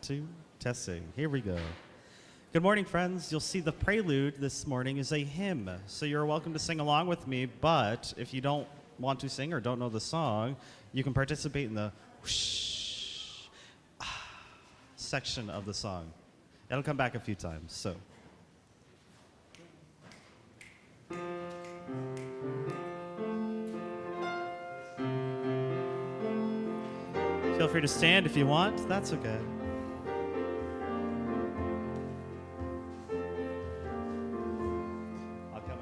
2, testing. Here we go. Good morning, friends. You'll see the prelude this morning is a hymn, so you're welcome to sing along with me, but if you don't want to sing or don't know the song, you can participate in the whoosh section of the song. It'll come back a few times, so. Feel free to stand if you want. That's okay. I'll come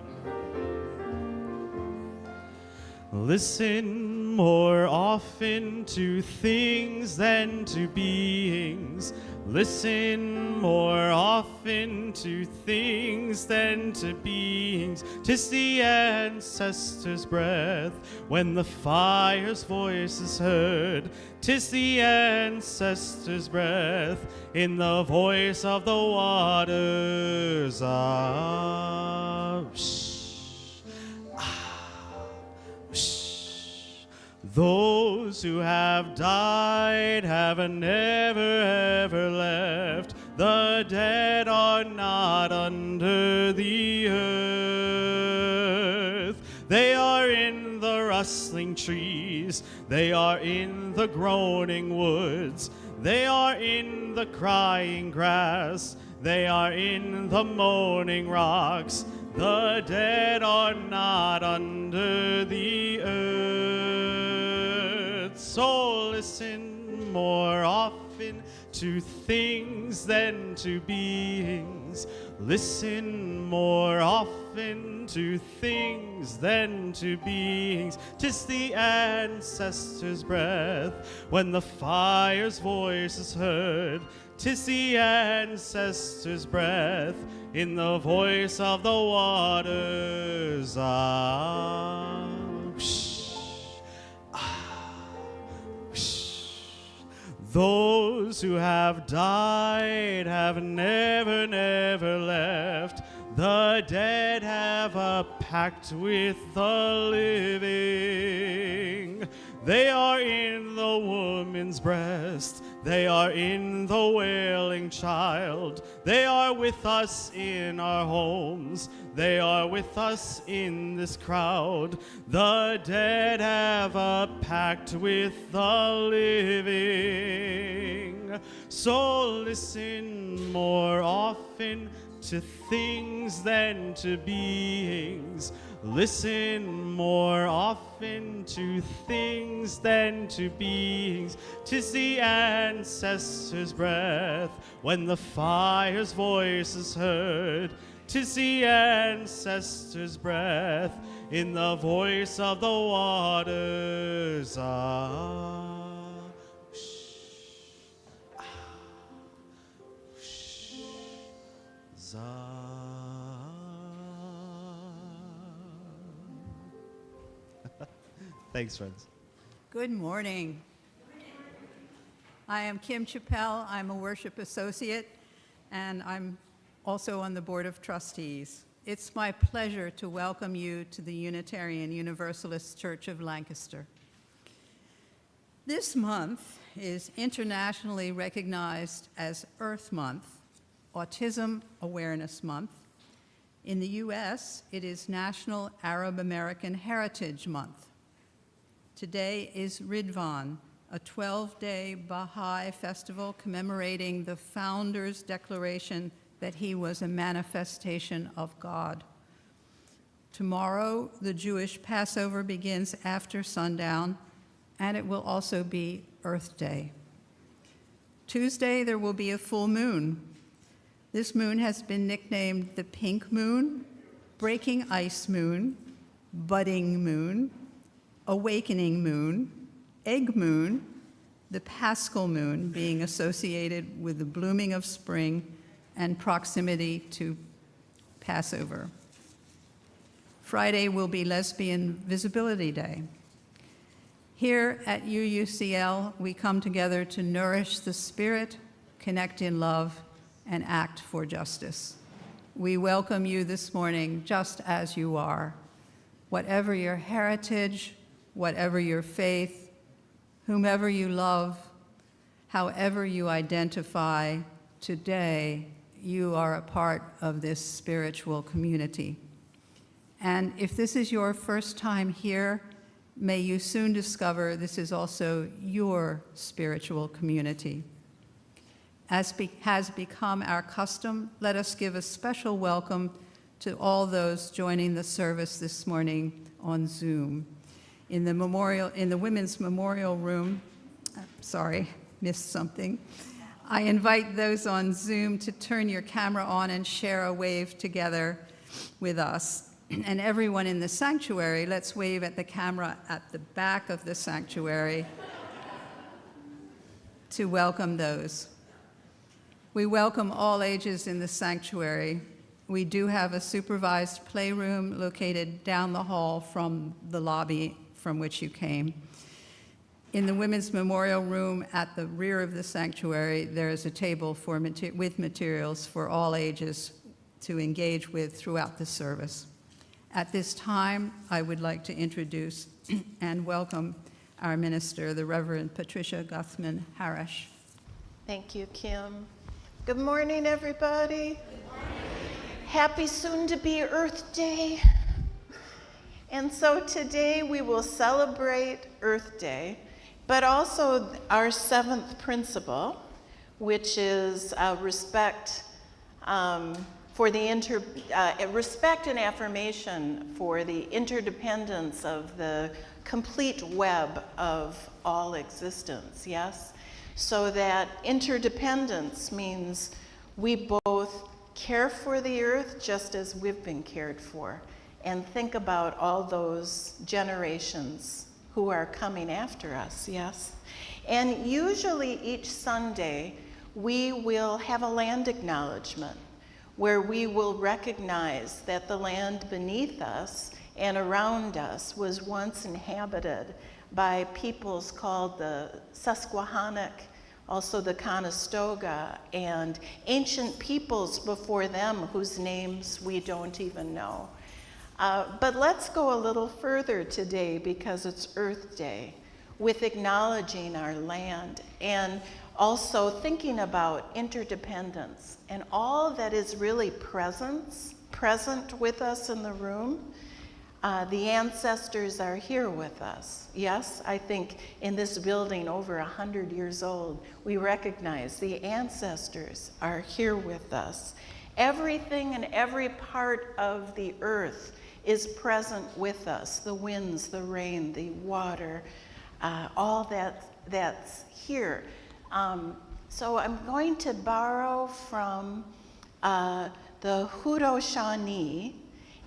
in. Listen more often to things than to beings. Listen more often to things than to beings. 'Tis the ancestors' breath when the fire's voice is heard. 'Tis the ancestors' breath in the voice of the waters. Those who have died have never ever left. The dead are not under the earth. They are in the rustling trees. They are in the groaning woods. They are in the crying grass. They are in the moaning rocks. The dead are not under the earth. So listen more often to things than to beings. Listen more often to things than to beings. 'Tis the ancestors' breath when the fire's voice is heard. 'Tis the ancestors' breath in the voice of the waters. Those who have died have never, never left. The dead have a pact with the living. They are in the woman's breast. They are in the wailing child. They are with us in our homes. They are with us in this crowd. The dead have a pact with the living. So listen more often to things than to beings. Listen more often to things than to beings. 'Tis the ancestors' breath when the fire's voice is heard. 'Tis the ancestors' breath in the voice of the waters. Thanks, friends. Good morning. I am Kim Chappell. I'm a worship associate, and I'm also on the Board of Trustees. It's my pleasure to welcome you to the Unitarian Universalist Church of Lancaster. This month is internationally recognized as Earth Month, Autism Awareness Month. In the U.S., it is National Arab American Heritage Month. Today is Ridvan, a 12-day Baha'i festival commemorating the founder's declaration that he was a manifestation of God. Tomorrow, the Jewish Passover begins after sundown, and it will also be Earth Day. Tuesday, there will be a full moon. This moon has been nicknamed the Pink Moon, Breaking Ice Moon, Budding Moon, Awakening Moon, Egg Moon, the Paschal Moon being associated with the blooming of spring and proximity to Passover. Friday will be Lesbian Visibility Day. Here at UUCL, we come together to nourish the spirit, connect in love, and act for justice. We welcome you this morning just as you are. Whatever your heritage, whatever your faith, whomever you love, However you identify today, you are a part of this spiritual community. And if this is your first time here, may you soon discover this is also your spiritual community. As has become our custom, let us give a special welcome to all those joining the service this morning on Zoom. In the Women's Memorial Room, missed something. I invite those on Zoom to turn your camera on and share a wave together with us. And everyone in the sanctuary, let's wave at the camera at the back of the sanctuary to welcome those. We welcome all ages in the sanctuary. We do have a supervised playroom located down the hall from the lobby from which you came. In the Women's Memorial Room at the rear of the sanctuary, there is a table with materials for all ages to engage with throughout the service. At this time, I would like to introduce and welcome our minister, the Reverend Patricia Guthmann Haresch. Thank you, Kim. Good morning, everybody. Good morning. Happy soon-to-be Earth Day. And so today we will celebrate Earth Day, but also our seventh principle, which is respect respect and affirmation for the interdependence of the complete web of all existence, yes? So that interdependence means we both care for the earth just as we've been cared for, and think about all those generations who are coming after us, yes? And usually each Sunday, we will have a land acknowledgement where we will recognize that the land beneath us and around us was once inhabited by peoples called the Susquehannock, also the Conestoga, and ancient peoples before them whose names we don't even know. But let's go a little further today because it's Earth Day, with acknowledging our land and also thinking about interdependence and all that is really present with us in the room. The ancestors are here with us. Yes, I think in this building over 100 years old, we recognize the ancestors are here with us. Everything and every part of the earth is present with us. The winds, the rain, the water, all that's here. So I'm going to borrow from the Haudenosaunee,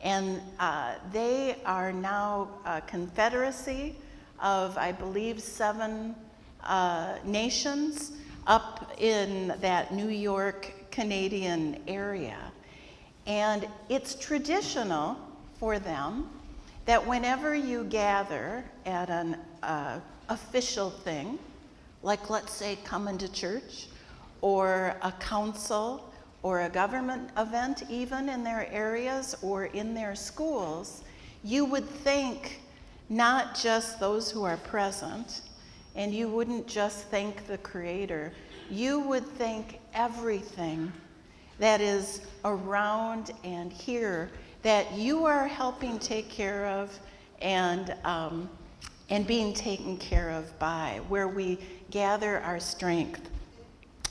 and they are now a confederacy of, I believe, 7 nations up in that New York, Canadian area. And it's traditional for them that whenever you gather at an official thing, like let's say coming to church, or a council, or a government event even in their areas or in their schools, you would thank not just those who are present, and you wouldn't just thank the Creator, you would thank everything that is around and here that you are helping take care of and being taken care of by, where we gather our strength.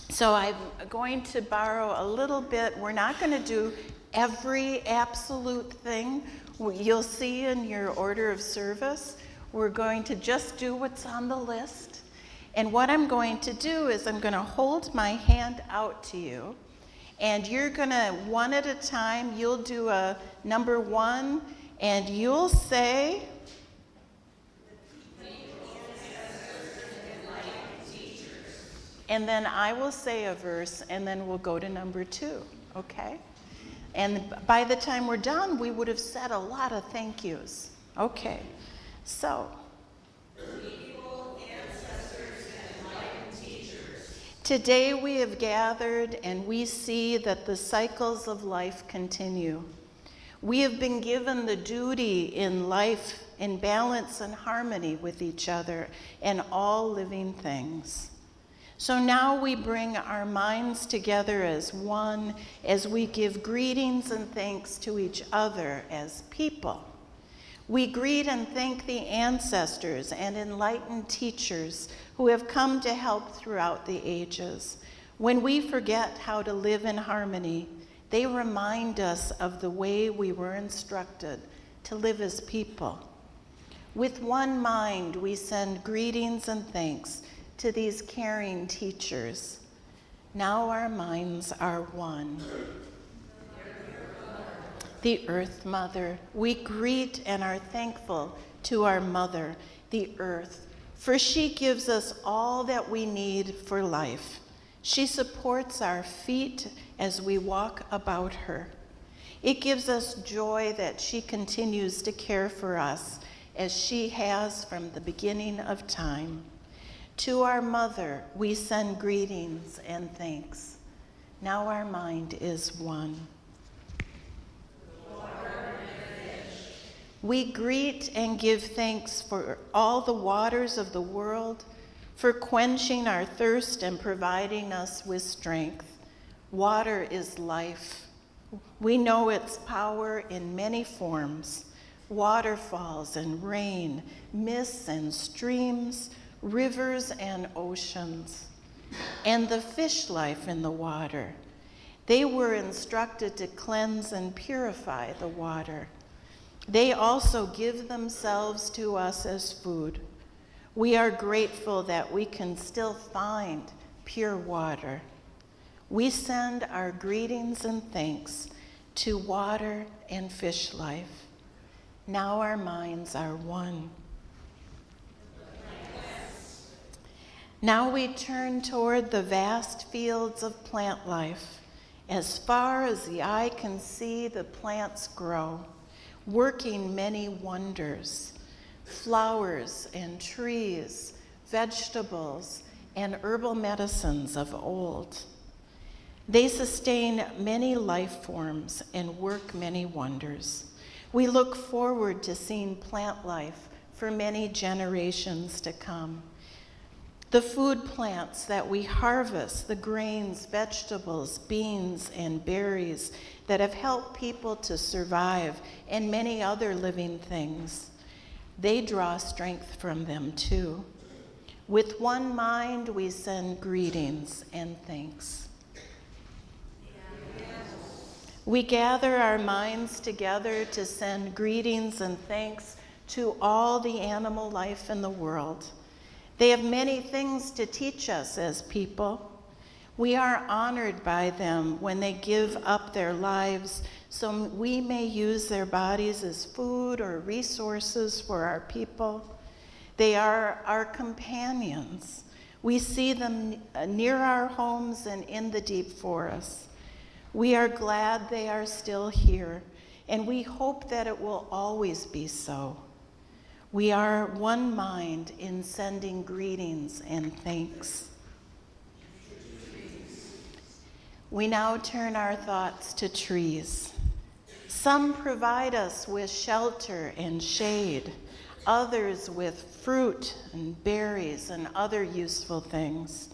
So I'm going to borrow a little bit. We're not going to do every absolute thing you'll see in your order of service. We're going to just do what's on the list. And what I'm going to do is I'm going to hold my hand out to you, and you're going to, one at a time, you'll do a number 1, and you'll say, and then I will say a verse, and then we'll go to number 2, okay? And by the time we're done, we would have said a lot of thank yous. Okay, so. People, ancestors, and enlightened teachers. Today we have gathered, and we see that the cycles of life continue. We have been given the duty in life in balance and harmony with each other and all living things. So now we bring our minds together as one as we give greetings and thanks to each other as people. We greet and thank the ancestors and enlightened teachers who have come to help throughout the ages. When we forget how to live in harmony, they remind us of the way we were instructed to live as people. With one mind, we send greetings and thanks to these caring teachers. Now our minds are one. The Earth Mother, we greet and are thankful to our Mother, the Earth, for she gives us all that we need for life. She supports our feet as we walk about her. It gives us joy that she continues to care for us as she has from the beginning of time. To our Mother, we send greetings and thanks. Now our mind is one. We greet and give thanks for all the waters of the world, for quenching our thirst and providing us with strength. Water is life. We know its power in many forms: waterfalls and rain, mists and streams, rivers and oceans, and the fish life in the water. They were instructed to cleanse and purify the water. They also give themselves to us as food. We are grateful that we can still find pure water. We send our greetings and thanks to water and fish life. Now our minds are one. Now we turn toward the vast fields of plant life. As far as the eye can see, the plants grow, working many wonders. Flowers and trees, vegetables, and herbal medicines of old. They sustain many life forms and work many wonders. We look forward to seeing plant life for many generations to come. The food plants that we harvest, the grains, vegetables, beans, and berries that have helped people to survive, and many other living things, they draw strength from them too. With one mind, we send greetings and thanks. We gather our minds together to send greetings and thanks to all the animal life in the world. They have many things to teach us as people. We are honored by them when they give up their lives so we may use their bodies as food or resources for our people. They are our companions. We see them near our homes and in the deep forests. We are glad they are still here, and we hope that it will always be so. We are one mind in sending greetings and thanks. We now turn our thoughts to trees. Some provide us with shelter and shade, others with fruit and berries and other useful things.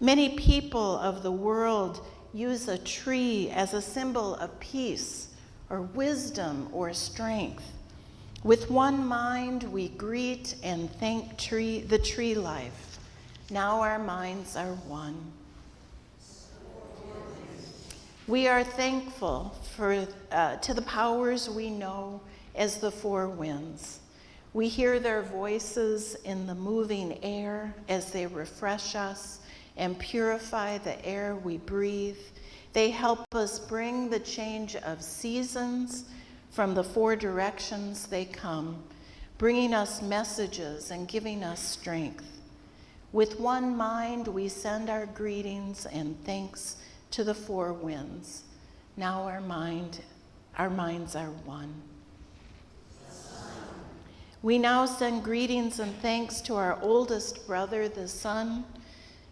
Many people of the world use a tree as a symbol of peace or wisdom or strength. With one mind, we greet and thank the tree life. Now our minds are one. We are thankful to the powers we know as the four winds. We hear their voices in the moving air as they refresh us and purify the air we breathe. They help us bring the change of seasons from the four directions they come, bringing us messages and giving us strength. With one mind, we send our greetings and thanks to the four winds. Now our minds are one. We now send greetings and thanks to our oldest brother, the sun.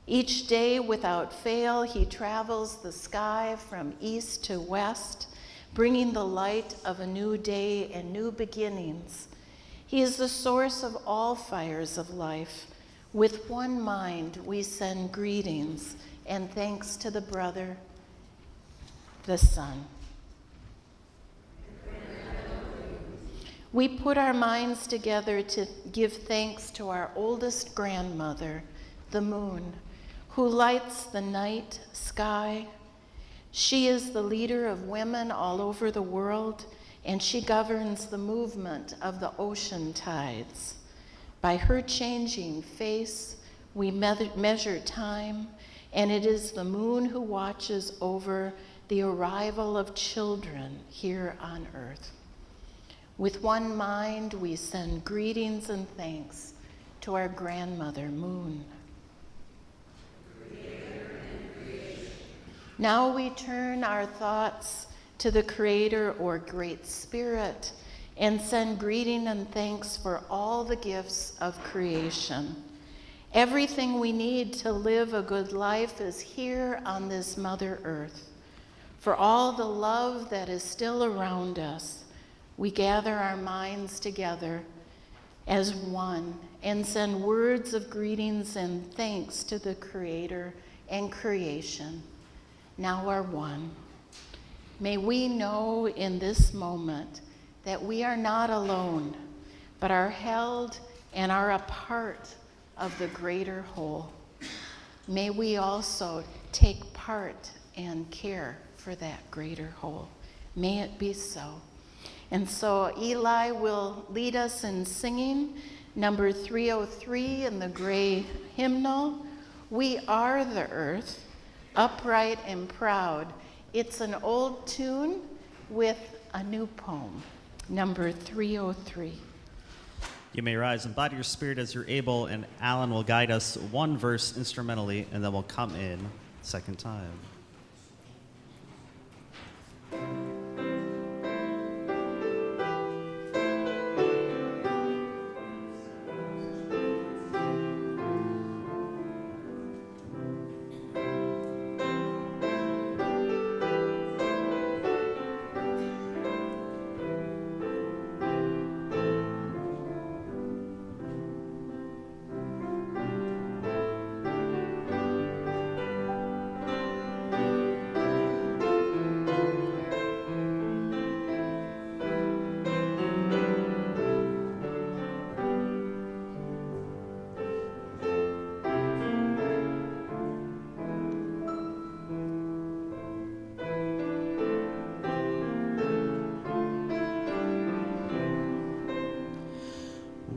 Each day, without fail, he travels the sky from east to west, bringing the light of a new day and new beginnings. He is the source of all fires of life. With one mind, we send greetings and thanks to the brother, the Son. We put our minds together to give thanks to our oldest grandmother, the moon, who lights the night sky. She is the leader of women all over the world, and she governs the movement of the ocean tides. By her changing face, we measure time, and it is the moon who watches over the arrival of children here on earth. With one mind, we send greetings and thanks to our grandmother, Moon. Now we turn our thoughts to the Creator or Great Spirit and send greeting and thanks for all the gifts of creation. Everything we need to live a good life is here on this Mother Earth. For all the love that is still around us, we gather our minds together as one and send words of greetings and thanks to the Creator and creation, now are one. May we know in this moment that we are not alone, but are held and are a part of the greater whole. May we also take part and care for that greater whole. May it be so. And so Eli will lead us in singing number 303 in the gray hymnal, We Are the Earth, Upright and Proud. It's an old tune with a new poem, number 303. You may rise and bow to your spirit as you're able, and Alan will guide us one verse instrumentally, and then we'll come in second time.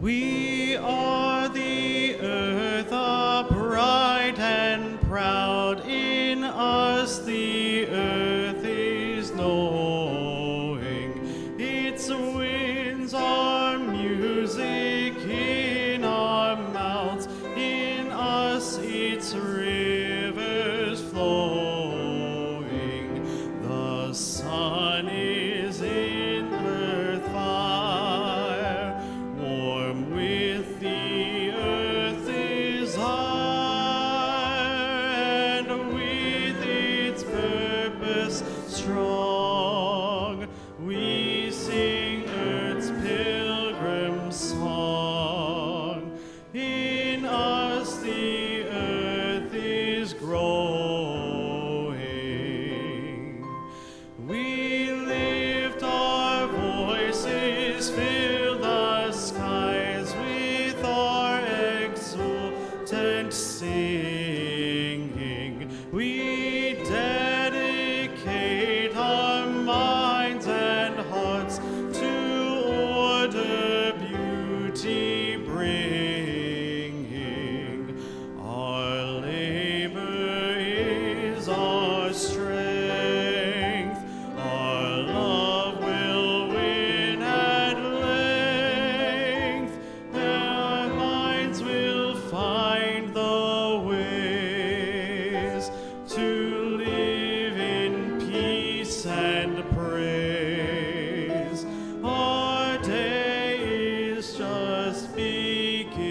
We are the earth, upright and proud. In us the earth is knowing. Its winds are music in our mouths. In us its rivers flowing. The sun is in earth fire. Warm with the earth desire, and with its purpose strong, we sing earth's pilgrim song. In us the earth is growing. We lift our voices, fill the skies with our exultant singing. We dedicate our minds and hearts to order, beauty bringing. Our labor is our strength. Our love will win at length. Our minds will find the ways to live in peace and praise. Our day is just beginning.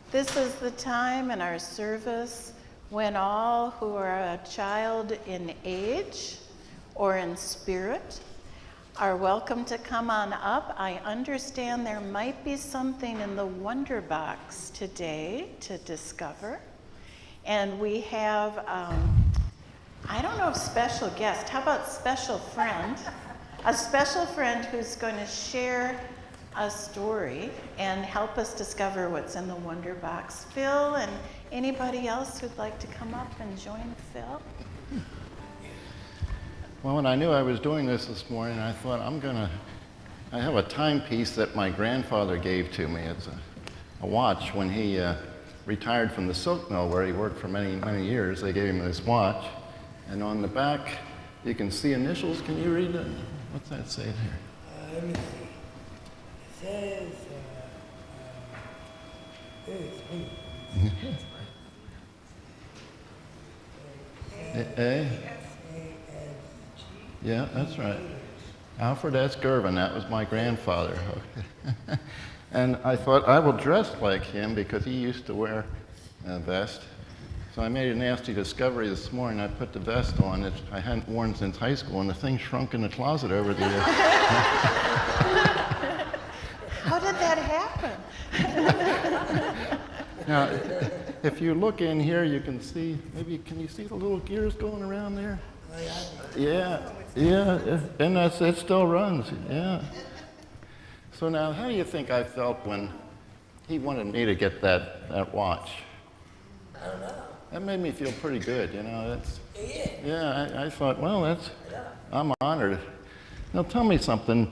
This is the time in our service when all who are a child in age or in spirit are welcome to come on up. I understand there might be something in the Wonder Box today to discover. And we have, I don't know if special guest, how about special friend? A special friend who's going to share a story and help us discover what's in the Wonder Box. Phil and anybody else who'd like to come up and join Phil? Well, when I knew I was doing this morning, I thought I have a timepiece that my grandfather gave to me. It's a watch. When he retired from the silk mill where he worked for many, many years, they gave him this watch. And on the back, you can see initials. Can you read it? What's that say there? Let me see. It says, A? Yeah, that's right. Alfred S. Gawron, that was my grandfather. And I thought I will dress like him because he used to wear a vest. So I made a nasty discovery this morning. I put the vest on that I hadn't worn since high school, and the thing shrunk in the closet over the years. How did that happen? Now, if you look in here, you can see, maybe, can you see the little gears going around there? Yeah, and it still runs, yeah. So now, how do you think I felt when he wanted me to get that watch? I don't know. That made me feel pretty good, you know. I thought, well, I'm honored. Now tell me something.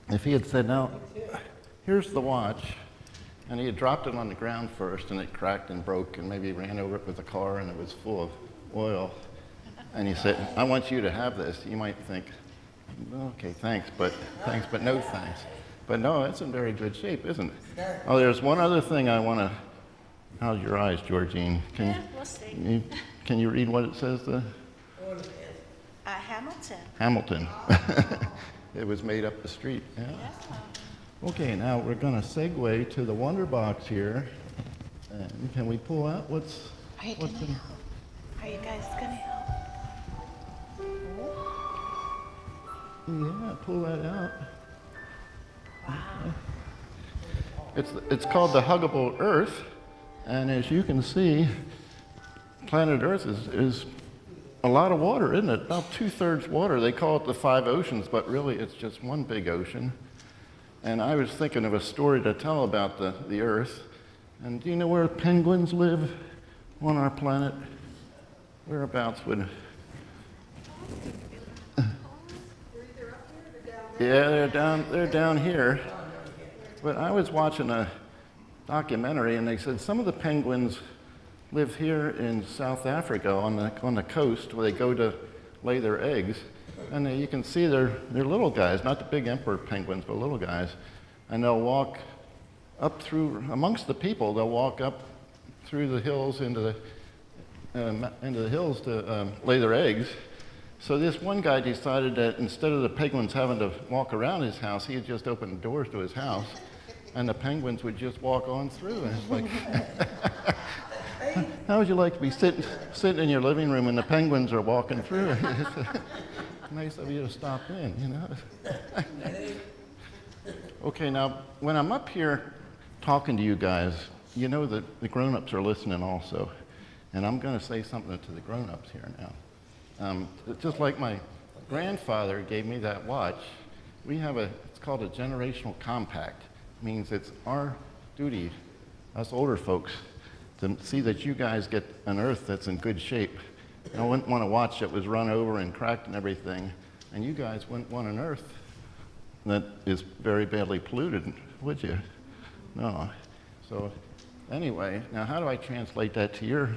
If he had said, now, here's the watch, and he had dropped it on the ground first, and it cracked and broke, and maybe he ran over it with a car, and it was full of oil, and he said, I want you to have this, you might think, okay, thanks, but no thanks. But no, it's in very good shape, isn't it? Oh, there's one other thing I want to. How's your eyes, Georgine? We'll see. Can you read what it says there? Hamilton. Hamilton. It was made up the street. Yeah. Okay, now we're going to segue to the Wonder Box here. And can we pull out what's? Are you going to help? Are you guys going to help? Yeah, pull that out. Wow. It's called the Huggable Earth, and as you can see, planet Earth is a lot of water, isn't it? About 2/3 water. They call it the 5 oceans, but really it's just one big ocean. And I was thinking of a story to tell about the Earth. And do you know where penguins live on our planet? Whereabouts would? Yeah, they're down here. But I was watching a documentary, and they said some of the penguins live here in South Africa on the coast where they go to lay their eggs. And you can see they're little guys, not the big emperor penguins, but little guys. And they'll walk up through, amongst the people, they'll walk up through the hills into the hills to lay their eggs. So this one guy decided that instead of the penguins having to walk around his house, he'd just open the doors to his house, and the penguins would just walk on through. And it's like, how would you like to be sitting in your living room and the penguins are walking through? It's nice of you to stop in, you know. Okay, now, when I'm up here talking to you guys, you know that the grown-ups are listening also. And I'm going to say something to the grown-ups here now. Just like my grandfather gave me that watch, we have it's called a generational compact. It means it's our duty, us older folks, to see that you guys get an Earth that's in good shape. I wouldn't want a watch that was run over and cracked and everything, and you guys wouldn't want an Earth that is very badly polluted, would you? No. So anyway, now how do I translate that to your?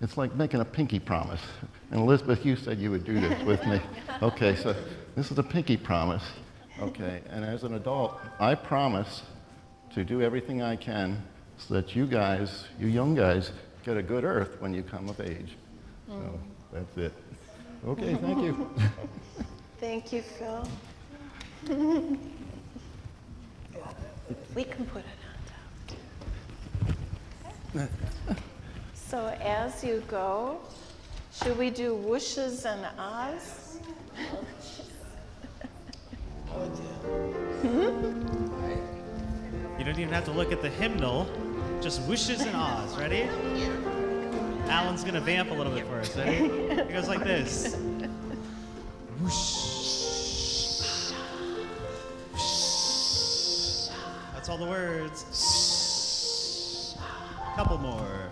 It's like making a pinky promise. And Elizabeth, you said you would do this with me. Okay, so this is a pinky promise. Okay, and as an adult, I promise to do everything I can so that you guys, you young guys, get a good Earth when you come of age. So that's it. Okay, thank you. Thank you, Phil. We can put it on top. So as you go, should we do whooshes and ahs? You don't even have to look at the hymnal, just wishes and ahs. Ready? Alan's gonna vamp a little bit for us. Ready? It goes like this. Whoosh. That's all the words. Couple more.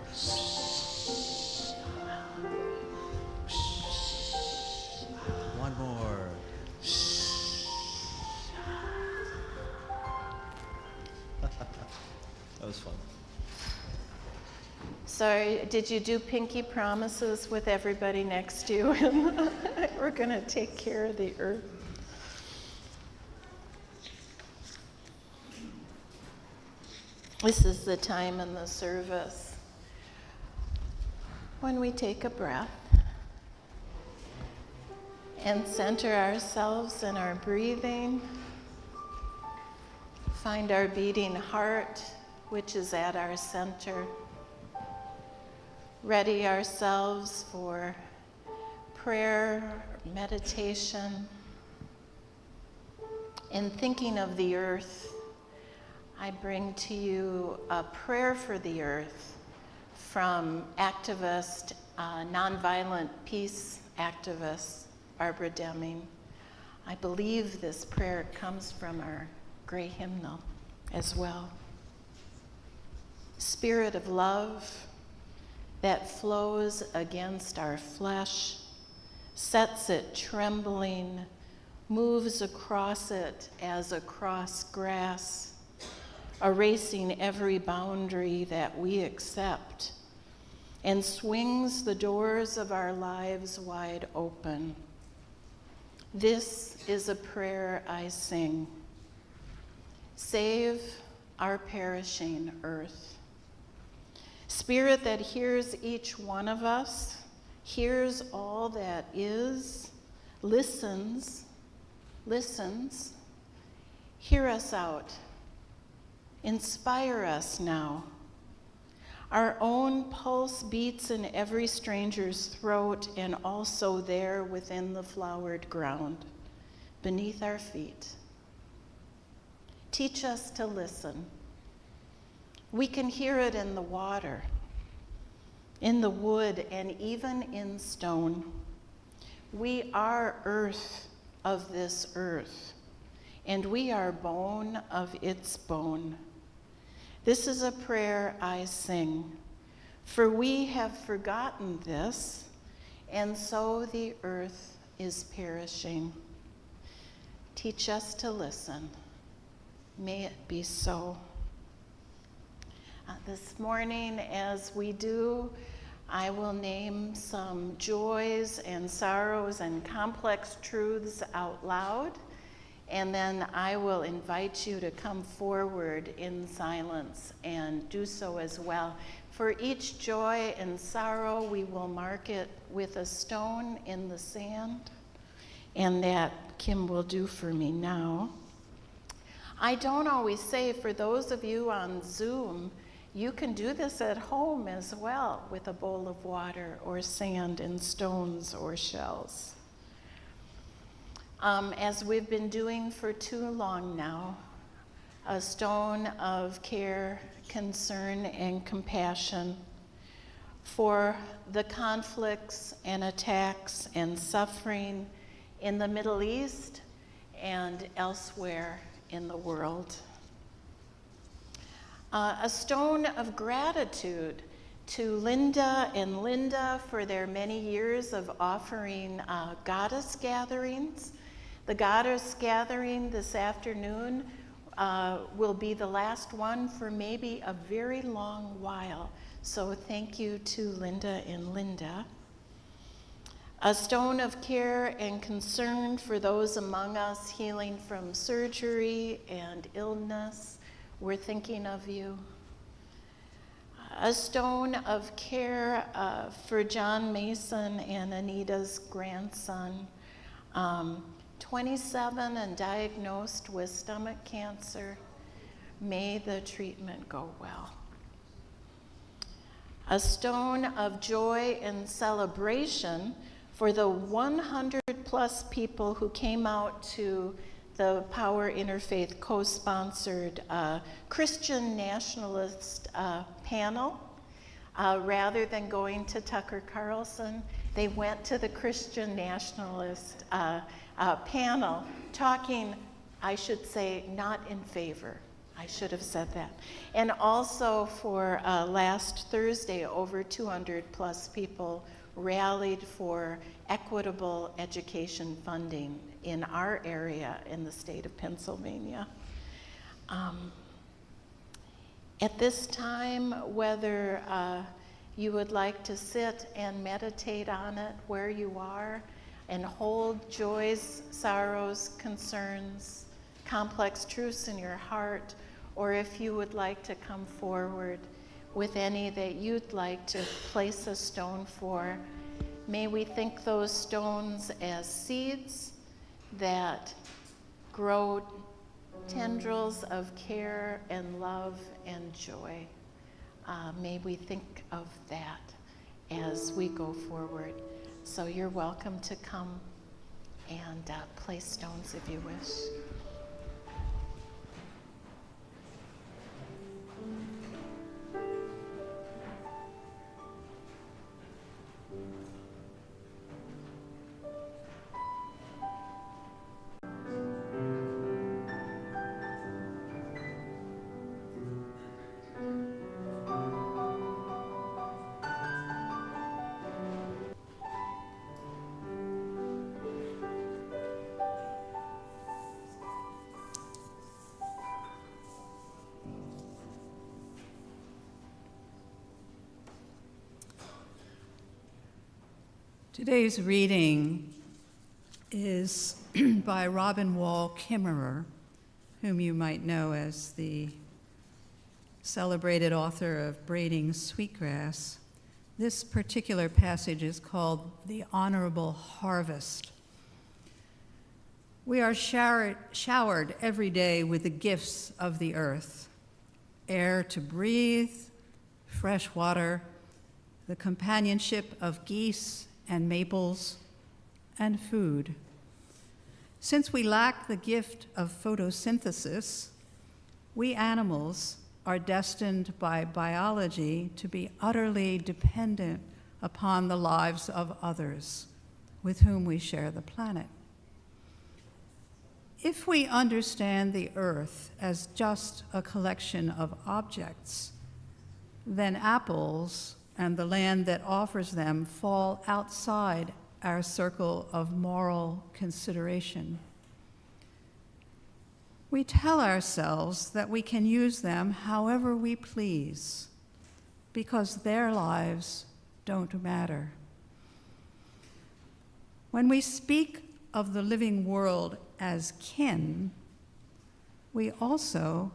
One more. That was fun. So did you do pinky promises with everybody next to you? We're going to take care of the earth. This is the time in the service when we take a breath and center ourselves in our breathing, find our beating heart, which is at our center. Ready ourselves for prayer, meditation. In thinking of the earth, I bring to you a prayer for the earth from activist, nonviolent peace activist, Barbara Deming. I believe this prayer comes from our gray hymnal as well. Spirit of love that flows against our flesh, sets it trembling, moves across it as across grass, erasing every boundary that we accept, and swings the doors of our lives wide open. This is a prayer I sing. Save our perishing earth. Spirit that hears each one of us, hears all that is, listens, hear us out. Inspire us now. Our own pulse beats in every stranger's throat and also there within the flowered ground, beneath our feet. Teach us to listen. We can hear it in the water, in the wood, and even in stone. We are earth of this earth, and we are bone of its bone. This is a prayer I sing, for we have forgotten this, and so the earth is perishing. Teach us to listen. May it be so. This morning, as we do, I will name some joys and sorrows and complex truths out loud, and then I will invite you to come forward in silence and do so as well. For each joy and sorrow, we will mark it with a stone in the sand, and that Kim will do for me now. I don't always say, for those of you on Zoom, you can do this at home as well with a bowl of water or sand and stones or shells. As we've been doing for too long now, a stone of care, concern, and compassion for the conflicts and attacks and suffering in the Middle East and elsewhere in the world. A stone of gratitude to Linda and Linda for their many years of offering goddess gatherings. The goddess gathering this afternoon will be the last one for maybe a very long while. So thank you to Linda and Linda. A stone of care and concern for those among us healing from surgery and illness. We're thinking of you. A stone of care for John Mason and Anita's grandson, 27 and diagnosed with stomach cancer. May the treatment go well. a stone of joy and celebration for the 100 plus people who came out to the Power Interfaith co-sponsored Christian nationalist panel. Rather than going to Tucker Carlson, they went to the Christian nationalist panel talking, I should say, not in favor. I should have said that. And also for last Thursday, over 200 plus people rallied for equitable education funding in our area in the state of Pennsylvania. At this time, whether you would like to sit and meditate on it where you are and hold joys, sorrows, concerns, complex truths in your heart, or if you would like to come forward with any that you'd like to place a stone for, may we think those stones as seeds that grow tendrils of care and love and joy. May we think of that as we go forward. So you're welcome to come and place stones if you wish. Today's reading is by Robin Wall Kimmerer, whom you might know as the celebrated author of Braiding Sweetgrass. This particular passage is called The Honorable Harvest. We are showered every day with the gifts of the earth: air to breathe, fresh water, the companionship of geese and maples, and food. Since we lack the gift of photosynthesis, we animals are destined by biology to be utterly dependent upon the lives of others with whom we share the planet. If we understand the earth as just a collection of objects, then apples and the land that offers them fall outside our circle of moral consideration. We tell ourselves that we can use them however we please because their lives don't matter. When we speak of the living world as kin, we also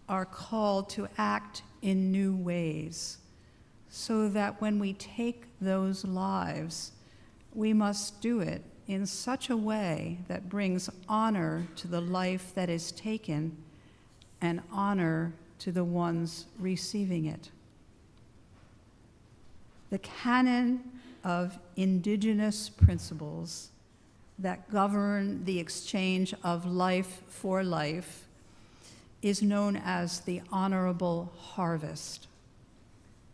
are called to act in new ways, so that when we take those lives, we must do it in such a way that brings honor to the life that is taken and honor to the ones receiving it. The canon of indigenous principles that govern the exchange of life for life is known as the honorable harvest.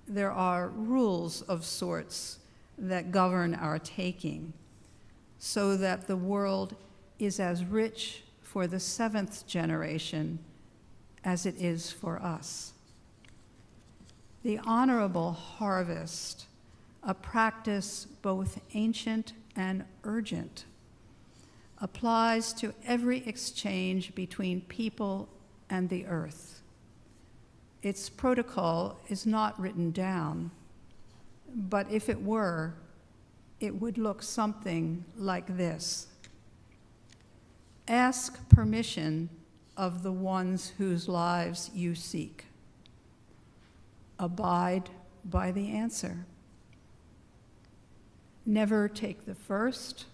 There are rules of sorts that govern our taking, so that the world is as rich for the seventh generation as it is for us. The honorable harvest, a practice both ancient and urgent, applies to every exchange between people and the earth. Its protocol is not written down, but if it were, it would look something like this. Ask permission of the ones whose lives you seek. Abide by the answer. Never take the first,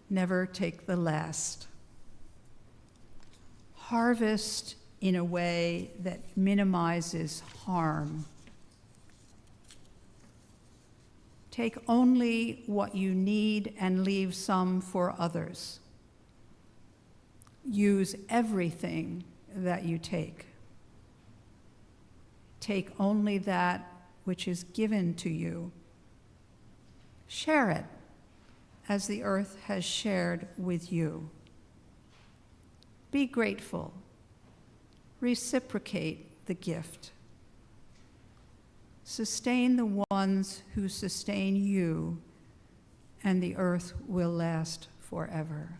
never take the last. Harvest in a way that minimizes harm. Take only what you need and leave some for others. Use everything that you take. Take only that which is given to you. Share it as the earth has shared with you. Be grateful. Reciprocate the gift. Sustain the ones who sustain you, and the earth will last forever.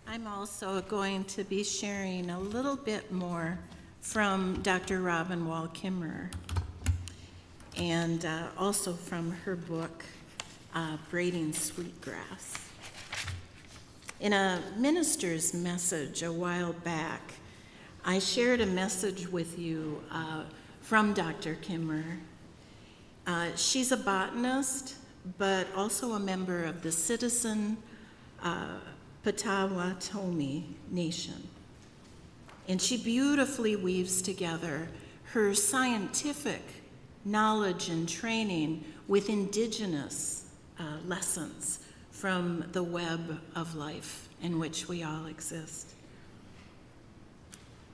I'm also going to be sharing a little bit more from Dr. Robin Wall Kimmerer, and also from her book, Braiding Sweetgrass. In a minister's message a while back, I shared a message with you from Dr. Kimmerer. She's a botanist, but also a member of the citizen Potawatomi Nation. And she beautifully weaves together her scientific knowledge and training with indigenous lessons from the web of life in which we all exist.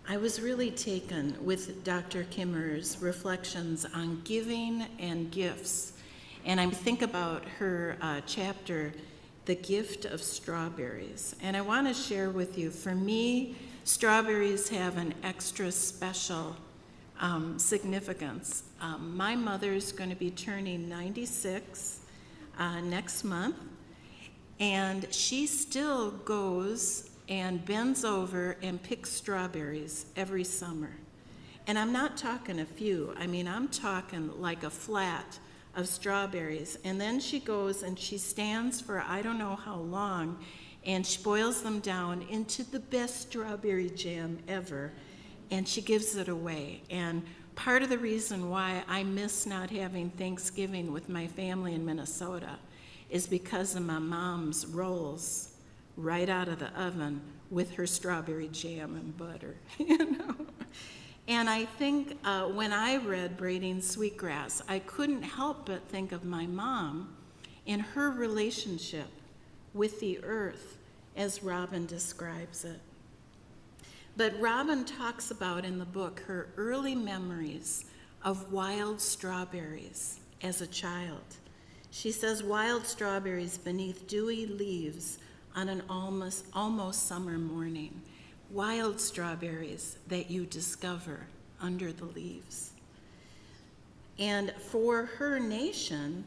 I was really taken with Dr. Kimmerer's reflections on giving and gifts, and I think about her chapter, The Gift of Strawberries. And I want to share with you, for me, strawberries have an extra special significance. My mother's going to be turning 96 next month, and she still goes and bends over and picks strawberries every summer. And I'm not talking a few, I mean, I'm talking like a flat of strawberries. And then she goes and she stands for I don't know how long, and she boils them down into the best strawberry jam ever, and she gives it away. And part of the reason why I miss not having Thanksgiving with my family in Minnesota is because of my mom's rolls right out of the oven with her strawberry jam and butter, you know? And I think when I read Braiding Sweetgrass, I couldn't help but think of my mom in her relationship with the earth, as Robin describes it. But Robin talks about in the book her early memories of wild strawberries as a child. She says, wild strawberries beneath dewy leaves on an almost summer morning. Wild strawberries that you discover under the leaves. And for her nation,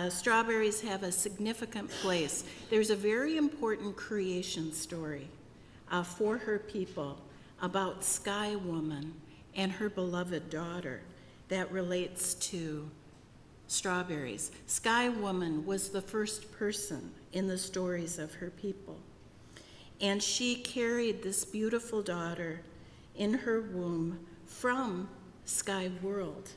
strawberries have a significant place. There's a very important creation story for her people about Sky Woman and her beloved daughter that relates to strawberries. Sky Woman was the first person in the stories of her people. And she carried this beautiful daughter in her womb from Sky World.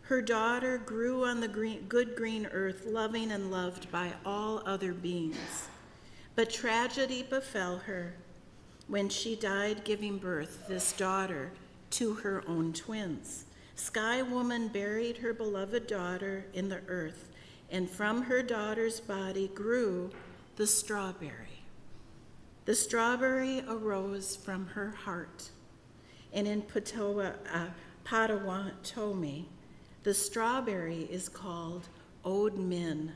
Her daughter grew on the good green earth, loving and loved by all other beings. But tragedy befell her when she died giving birth, this daughter, to her own twins. Sky Woman buried her beloved daughter in the earth, and from her daughter's body grew the strawberry. The strawberry arose from her heart, and in Potawatomi, the strawberry is called Ode Min,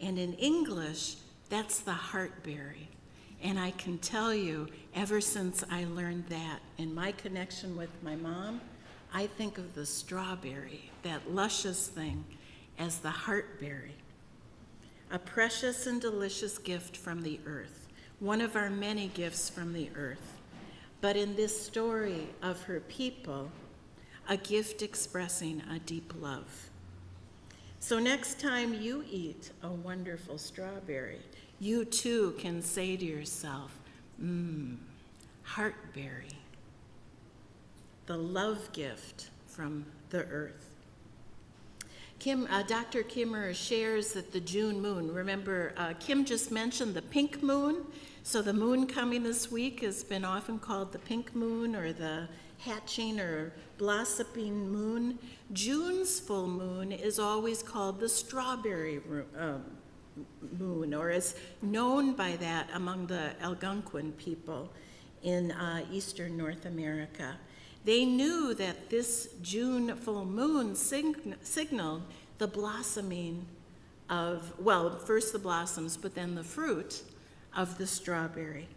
and in English, that's the heartberry. And I can tell you, ever since I learned that in my connection with my mom, I think of the strawberry, that luscious thing, as the heartberry, a precious and delicious gift from the earth. One of our many gifts from the earth. But in this story of her people, a gift expressing a deep love. So next time you eat a wonderful strawberry, you too can say to yourself, heartberry, the love gift from the earth. Dr. Kimmer shares that the June moon, remember, Kim just mentioned the pink moon, so the moon coming this week has been often called the pink moon or the hatching or blossoming moon. June's full moon is always called the strawberry moon, or is known by that among the Algonquin people in eastern North America. They knew that this June full moon signaled the blossoming of, well, first the blossoms, but then the fruit of the strawberry.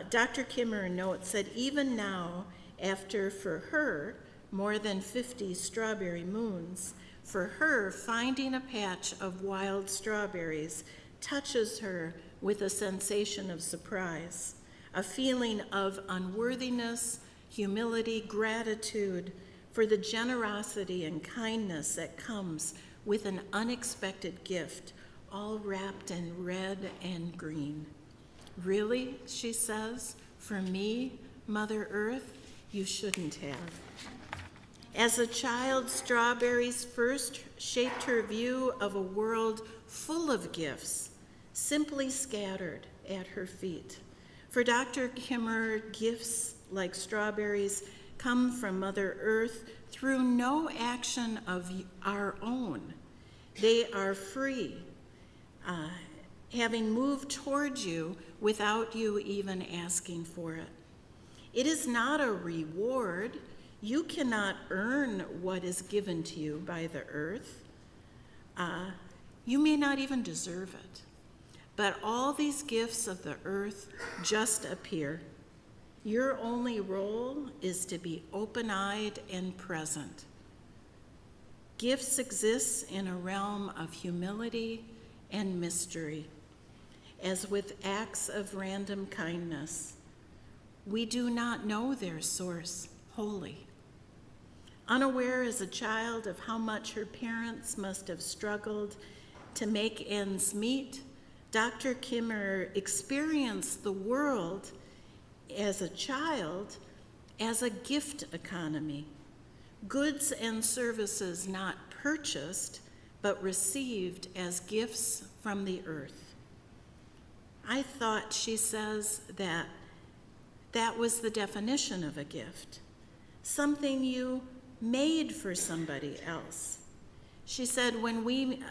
Dr. Kimmer notes that even now, after, for her, more than 50 strawberry moons, for her, finding a patch of wild strawberries touches her with a sensation of surprise, a feeling of unworthiness, humility, gratitude for the generosity and kindness that comes with an unexpected gift, all wrapped in red and green. Really, she says, for me, Mother Earth, you shouldn't have. As a child, strawberries first shaped her view of a world full of gifts, simply scattered at her feet. For Dr. Kimmer, gifts like strawberries come from Mother Earth through no action of our own. They are free, having moved toward you without you even asking for it. It is not a reward. You cannot earn what is given to you by the earth. You may not even deserve it. But all these gifts of the earth just appear. Your only role is to be open-eyed and present. Gifts exist in a realm of humility and mystery. As with acts of random kindness, we do not know their source wholly. Unaware as a child of how much her parents must have struggled to make ends meet, Dr. Kimmer experienced the world as a child as a gift economy, goods and services not purchased but received as gifts from the earth. I thought, she says, that was the definition of a gift, something you made for somebody else. She said when we,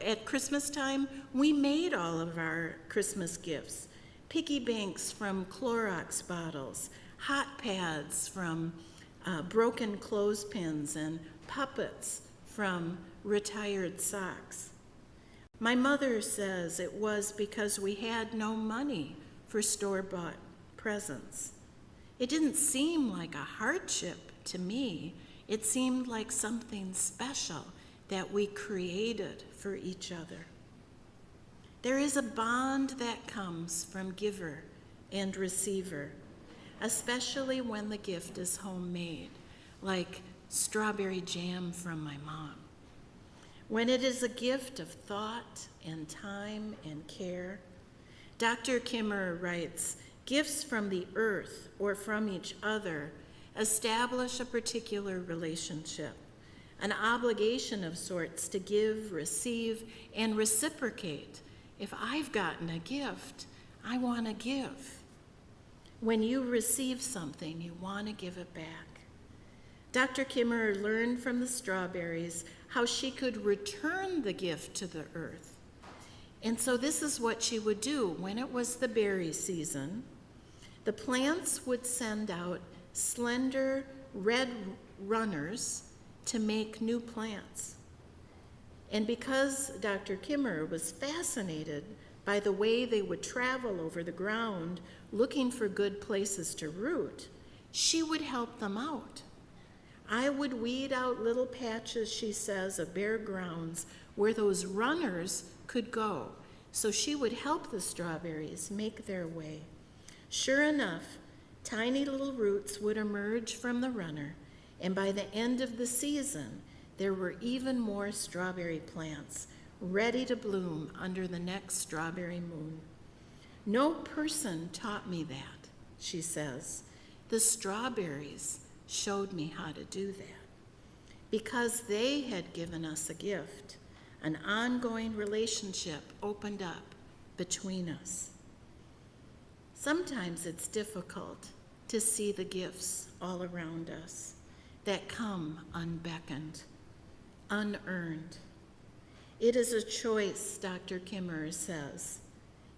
at Christmas time, we made all of our Christmas gifts. Piggy banks from Clorox bottles, hot pads from broken clothespins, and puppets from retired socks. My mother says it was because we had no money for store-bought presents. It didn't seem like a hardship to me. It seemed like something special that we created for each other. There is a bond that comes from giver and receiver, especially when the gift is homemade, like strawberry jam from my mom. When it is a gift of thought and time and care, Dr. Kimmer writes, gifts from the earth or from each other establish a particular relationship, an obligation of sorts to give, receive, and reciprocate. If I've gotten a gift, I want to give. When you receive something, you want to give it back. Dr. Kimmer learned from the strawberries how she could return the gift to the earth. And so this is what she would do. When it was the berry season, the plants would send out slender red runners to make new plants. And because Dr. Kimmer was fascinated by the way they would travel over the ground looking for good places to root, she would help them out. I would weed out little patches, she says, of bare grounds where those runners could go. So she would help the strawberries make their way. Sure enough, tiny little roots would emerge from the runner, and by the end of the season, there were even more strawberry plants ready to bloom under the next strawberry moon. No person taught me that, she says. The strawberries showed me how to do that. because they had given us a gift, an ongoing relationship opened up between us. Sometimes it's difficult to see the gifts all around us that come unbeckoned, unearned. It is a choice, Dr. Kimmerer says.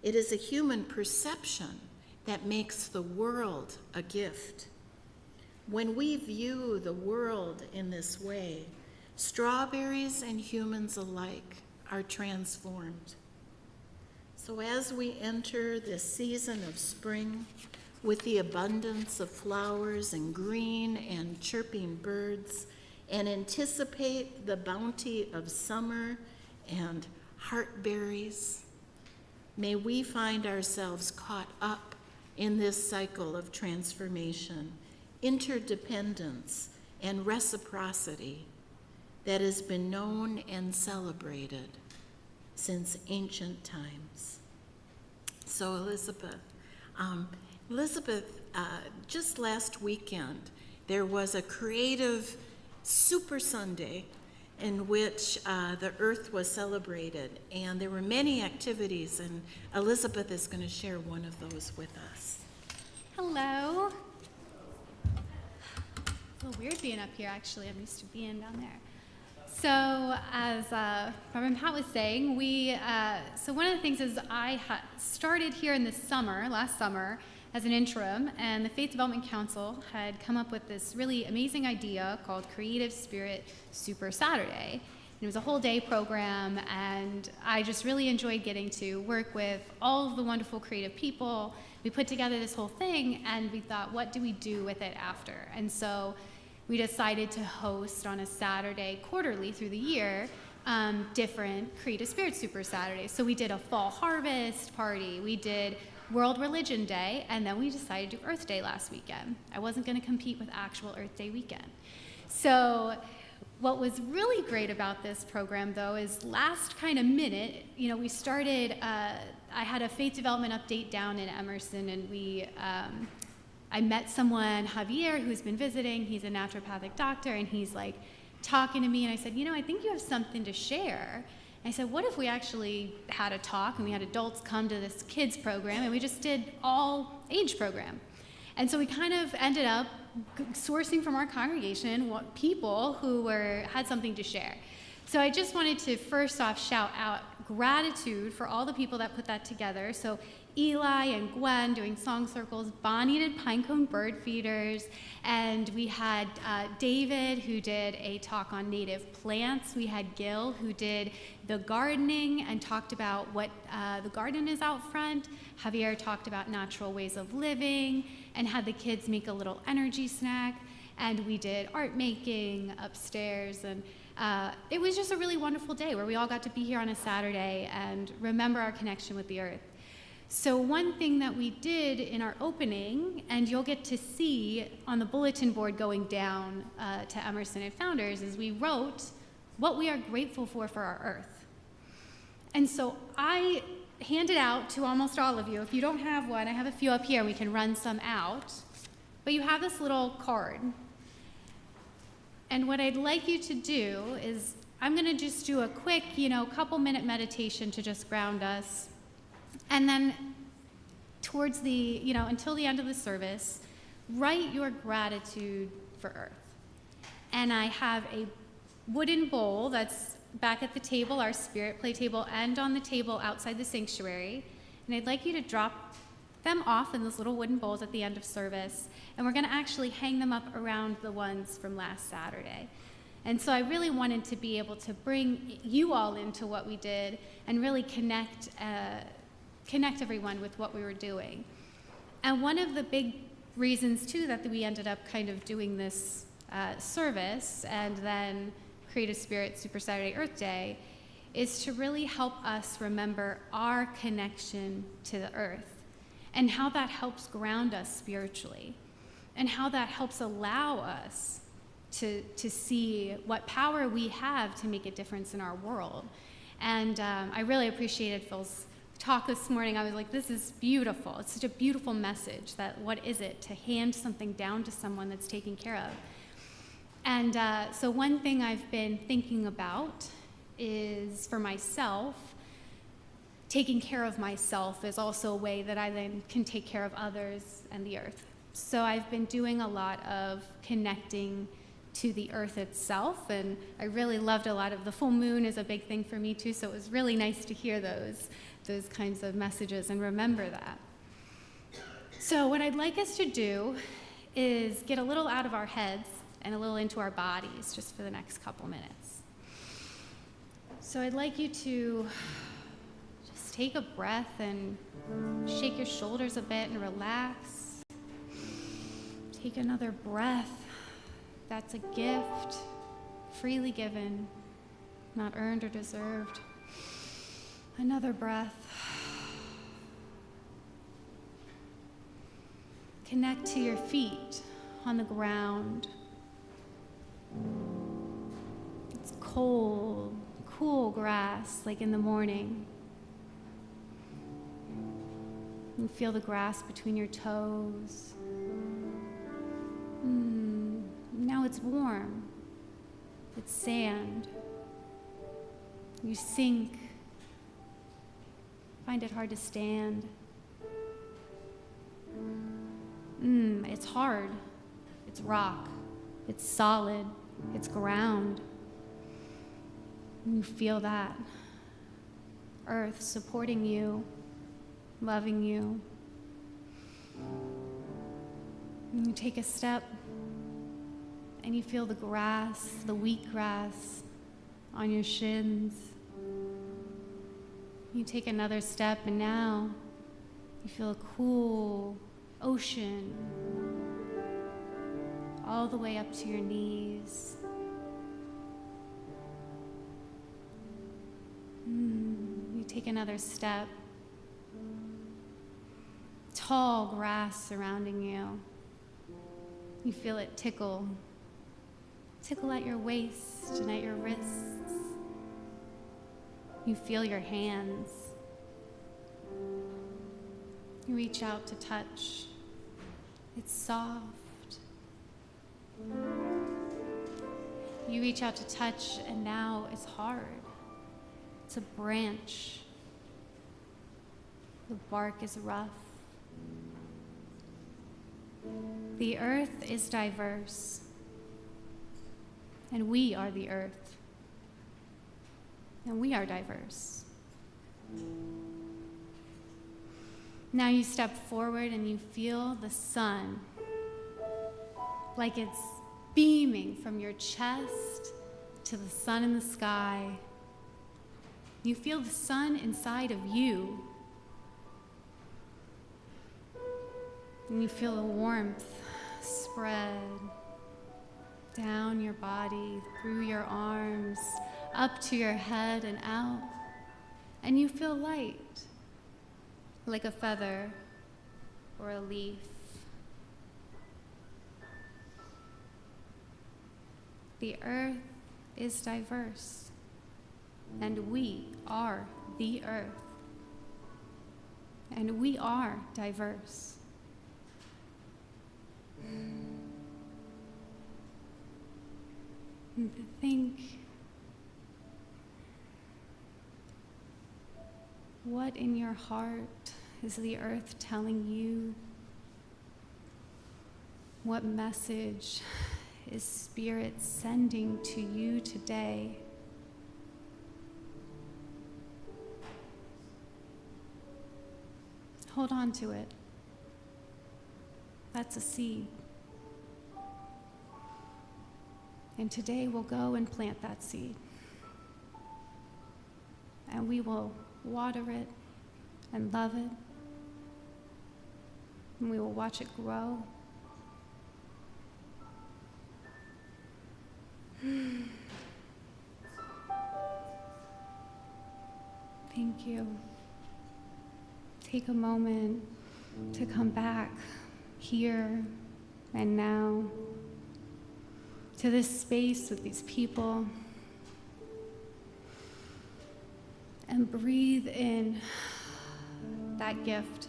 It is a human perception that makes the world a gift. When we view the world in this way, strawberries and humans alike are transformed. So as we enter this season of spring with the abundance of flowers and green and chirping birds, and anticipate the bounty of summer and heartberries, may we find ourselves caught up in this cycle of transformation, interdependence, and reciprocity that has been known and celebrated since ancient times. So Elizabeth, just last weekend, there was a creative Super Sunday in which the Earth was celebrated, and there were many activities, and Elizabeth is going to share one of those with us. Hello. It's a little weird being up here, actually. I'm used to being down there. So as Reverend Pat was saying, so one of the things is I started here in the summer, last summer, as an interim, and the Faith Development Council had come up with this really amazing idea called Creative Spirit Super Saturday. And it was a whole day program, and I just really enjoyed getting to work with all of the wonderful creative people. We put together this whole thing, and we thought, what do we do with it after? And so we decided to host on a Saturday quarterly through the year different Creative Spirit Super Saturdays. So we did a fall harvest party, we did World Religion Day, and then we decided to do Earth Day last weekend. I wasn't going to compete with actual Earth Day weekend. So what was really great about this program, though, is last kind of minute, we started, I had a faith development update down in Emerson, and I met someone, Javier, who's been visiting. He's a naturopathic doctor, and he's like talking to me, and I said, I think you have something to share. I said, what if we actually had a talk and we had adults come to this kids program and we just did all age program? And so we kind of ended up sourcing from our congregation people who had something to share. So I just wanted to first off shout out gratitude for all the people that put that together. So Eli and Gwen doing song circles, Bonnie did pinecone bird feeders, and we had David who did a talk on native plants. We had Gil who did the gardening and talked about what the garden is out front. Javier talked about natural ways of living and had the kids make a little energy snack. And we did art making upstairs, and it was just a really wonderful day where we all got to be here on a Saturday and remember our connection with the earth. So one thing that we did in our opening, and you'll get to see on the bulletin board going down to Emerson and Founders, is we wrote what we are grateful for our earth. And so I handed out to almost all of you. If you don't have one, I have a few up here. We can run some out. But you have this little card. And what I'd like you to do is I'm going to just do a quick, couple-minute meditation to just ground us. And then towards until the end of the service, write your gratitude for Earth. And I have a wooden bowl that's back at the table, our spirit play table, and on the table outside the sanctuary. And I'd like you to drop them off in those little wooden bowls at the end of service. And we're going to actually hang them up around the ones from last Saturday. And so I really wanted to be able to bring you all into what we did and really connect everyone with what we were doing. And one of the big reasons, too, that we ended up kind of doing this service and then Creative Spirit Super Saturday Earth Day is to really help us remember our connection to the earth and how that helps ground us spiritually and how that helps allow us to see what power we have to make a difference in our world. And I really appreciated Phil's talk this morning. I was like, this is beautiful. It's such a beautiful message that what is it to hand something down to someone that's taken care of. And so one thing I've been thinking about is, for myself, taking care of myself is also a way that I then can take care of others and the earth. So I've been doing a lot of connecting to the earth itself, and I really loved a lot of the full moon is a big thing for me too, so it was really nice to hear those kinds of messages and remember that. So what I'd like us to do is get a little out of our heads and a little into our bodies just for the next couple minutes. So I'd like you to just take a breath and shake your shoulders a bit and relax. Take another breath. That's a gift, freely given, not earned or deserved. Another breath. Connect to your feet on the ground. It's cold, cool grass, like in the morning. You feel the grass between your toes. Now it's warm. It's sand. You sink. Find it hard to stand. It's hard. It's rock. It's solid. It's ground. And you feel that. Earth supporting you, loving you. And you take a step, and you feel the grass, the wheat grass, on your shins. You take another step, and now you feel a cool ocean all the way up to your knees. You take another step. Tall grass surrounding you. You feel it tickle at your waist and at your wrists. You feel your hands. You reach out to touch. It's soft. You reach out to touch, and now it's hard. It's a branch. The bark is rough. The earth is diverse, and we are the earth, and we are diverse. Now you step forward and you feel the sun, like it's beaming from your chest to the sun in the sky. You feel the sun inside of you. And you feel the warmth spread down your body, through your arms, up to your head and out. And you feel light, like a feather or a leaf. The earth is diverse, and we are the earth. And we are diverse. And to think, what in your heart is the earth telling you? What message is Spirit sending to you today? Hold on to it. That's a seed. And today we'll go and plant that seed. And we will water it and love it. And we will watch it grow. Thank you. Take a moment to come back here and now to this space with these people and breathe in that gift.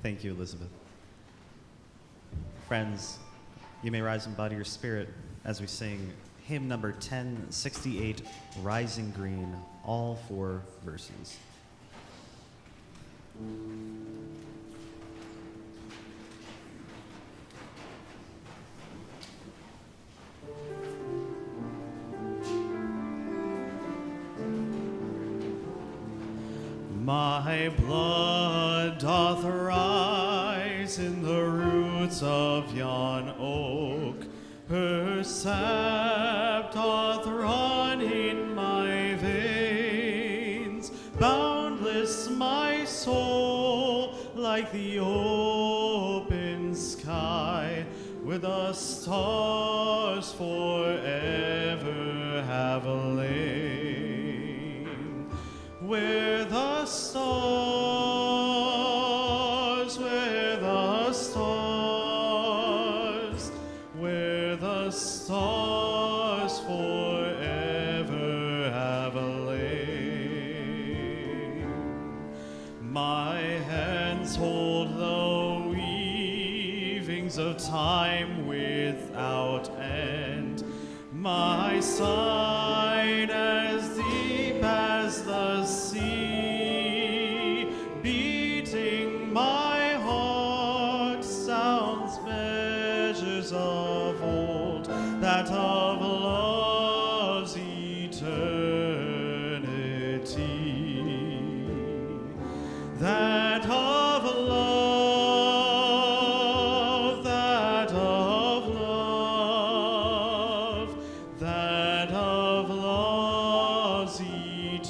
Thank you, Elizabeth. Friends, you may rise and bow to your spirit as we sing hymn number 1068, Rising Green, all 4 verses. My blood doth rise in the roots of yon oak, her sap doth run in my veins, boundless my soul like the open sky, where the stars forever have lain, where the stars, where the stars, where the stars forever have lain. My hands hold the weavings of time without end, my side as deep as the sea, beating my heart sounds measures of old, that of love's eternity, that of love, that of love, that of love's eternity.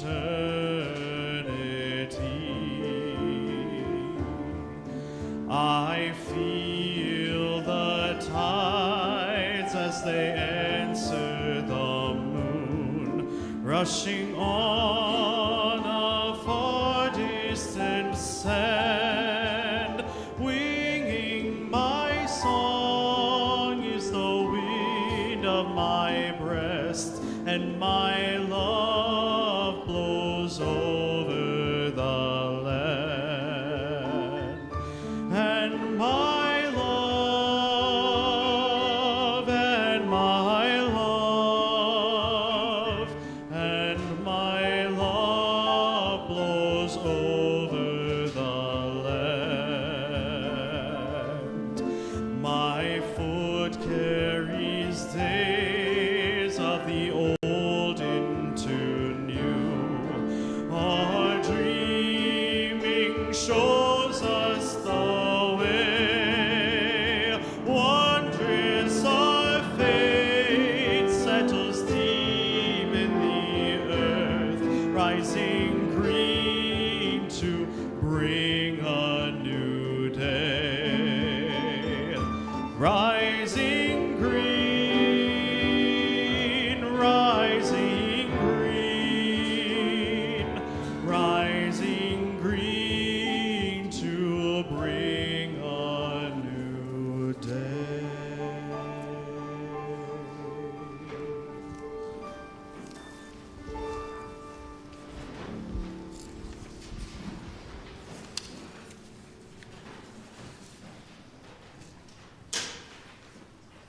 I feel the tides as they answer the moon, rushing on a far distant sand. Winging my song is the wind of my breast, and my love blows over the land. And my love, and my love, and my love blows over the land. My foot carries days of the old into new. Our dreaming shows us the way. Wondrous our fate settles deep in the earth, rising green to bring a new day. Rising green, rising green, rising green to bring a new day.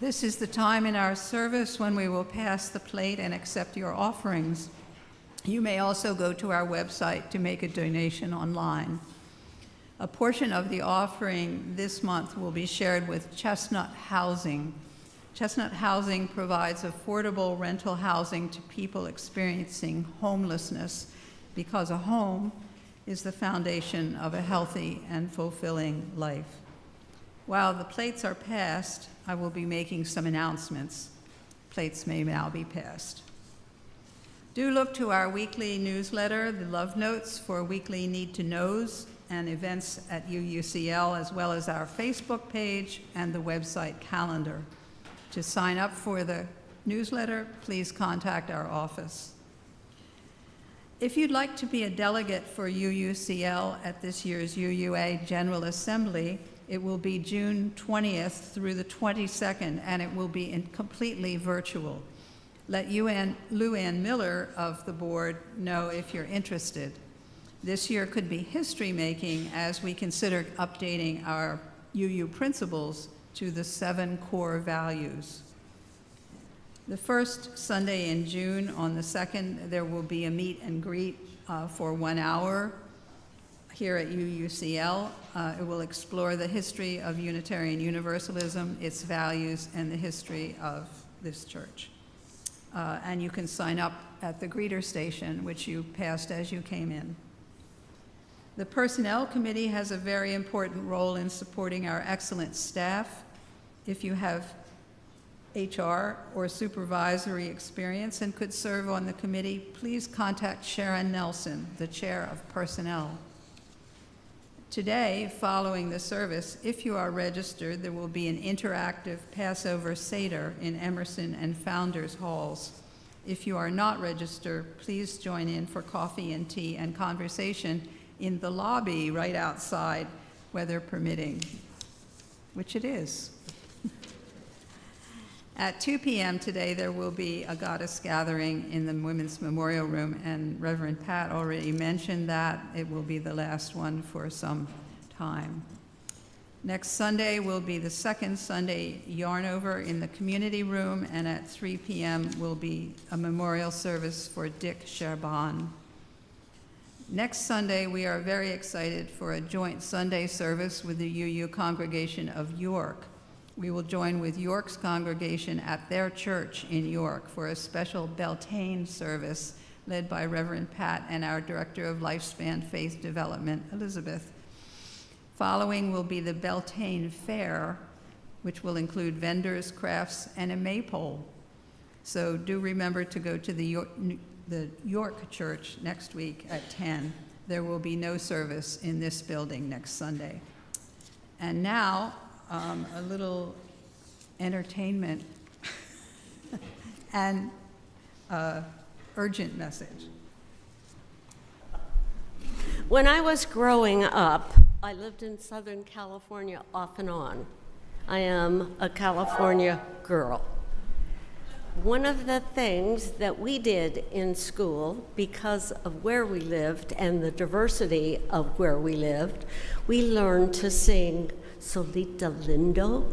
This is the time in our service when we will pass the plate and accept your offerings. You may also go to our website to make a donation online. A portion of the offering this month will be shared with Chestnut Housing. Chestnut Housing provides affordable rental housing to people experiencing homelessness, because a home is the foundation of a healthy and fulfilling life. While the plates are passed, I will be making some announcements. Plates may now be passed. Do look to our weekly newsletter, the Love Notes, for weekly need-to-knows and events at UUCL, as well as our Facebook page and the website calendar. To sign up for the newsletter, please contact our office. If you'd like to be a delegate for UUCL at this year's UUA General Assembly, it will be June 20th through the 22nd, and it will be completely virtual. Let Lou Ann Miller of the board know if you're interested. This year could be history-making as we consider updating our UU principles to the 7 core values. The first Sunday in June, on the 2nd, there will be a meet and greet for 1 hour here at UUCL. It will explore the history of Unitarian Universalism, its values, and the history of this church. And you can sign up at the greeter station, which you passed as you came in. The Personnel Committee has a very important role in supporting our excellent staff. If you have HR or supervisory experience and could serve on the committee, please contact Sharon Nelson, the Chair of Personnel. Today, following the service, if you are registered, there will be an interactive Passover Seder in Emerson and Founders Halls. If you are not registered, please join in for coffee and tea and conversation in the lobby right outside, weather permitting, which it is. At 2 p.m. today, there will be a goddess gathering in the Women's Memorial Room, and Reverend Pat already mentioned that. It will be the last one for some time. Next Sunday will be the second Sunday yarn over in the community room, and at 3 p.m. will be a memorial service for Dick Sherban. Next Sunday, we are very excited for a joint Sunday service with the UU congregation of York. We will join with York's congregation at their church in York for a special Beltane service led by Reverend Pat and our Director of Lifespan Faith Development, Elizabeth. Following will be the Beltane Fair, which will include vendors, crafts, and a maypole. So do remember to go to the York Church next week at 10. There will be no service in this building next Sunday. And now, a little entertainment and urgent message. When I was growing up, I lived in Southern California off and on. I am a California girl. One of the things that we did in school, because of where we lived and the diversity of where we lived, we learned to sing Solita Lindo.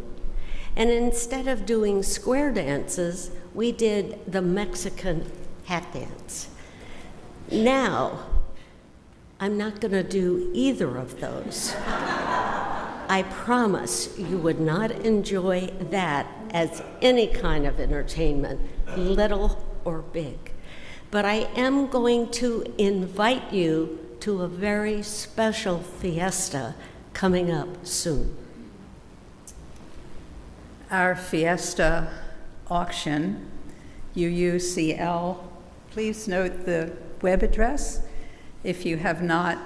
And instead of doing square dances, we did the Mexican hat dance. Now, I'm not going to do either of those. I promise you would not enjoy that as any kind of entertainment, little or big. But I am going to invite you to a very special fiesta coming up soon. Our fiesta auction, UUCL, please note the web address. If you have not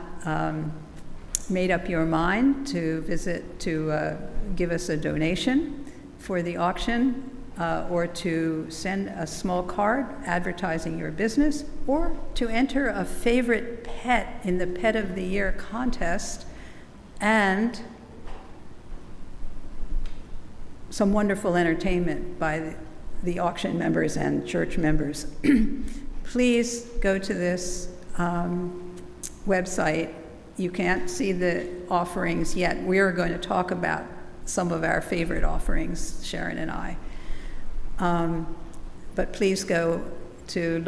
made up your mind to visit, to give us a donation for the auction, or to send a small card advertising your business, or to enter a favorite pet in the Pet of the Year contest, and some wonderful entertainment by the auction members and church members. Please go to this website. You can't see the offerings yet. We're going to talk about some of our favorite offerings, Sharon and I. But please go to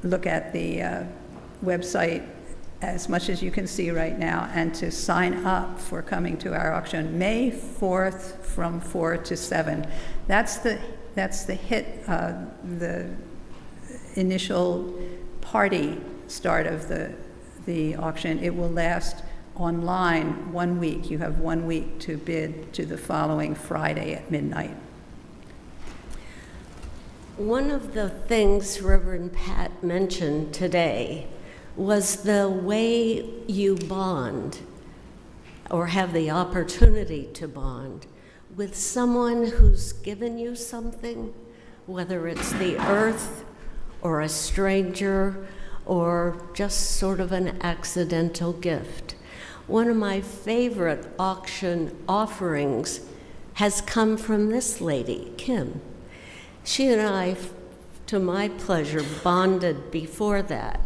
look at the website as much as you can see right now, and to sign up for coming to our auction May 4th from 4 to 7. That's the initial party start of the auction. It will last online 1 week. You have 1 week to bid to the following Friday at midnight. One of the things Reverend Pat mentioned today was the way you bond or have the opportunity to bond with someone who's given you something, whether it's the earth or a stranger or just sort of an accidental gift. One of my favorite auction offerings has come from this lady, Kim. She and I, to my pleasure, bonded before that.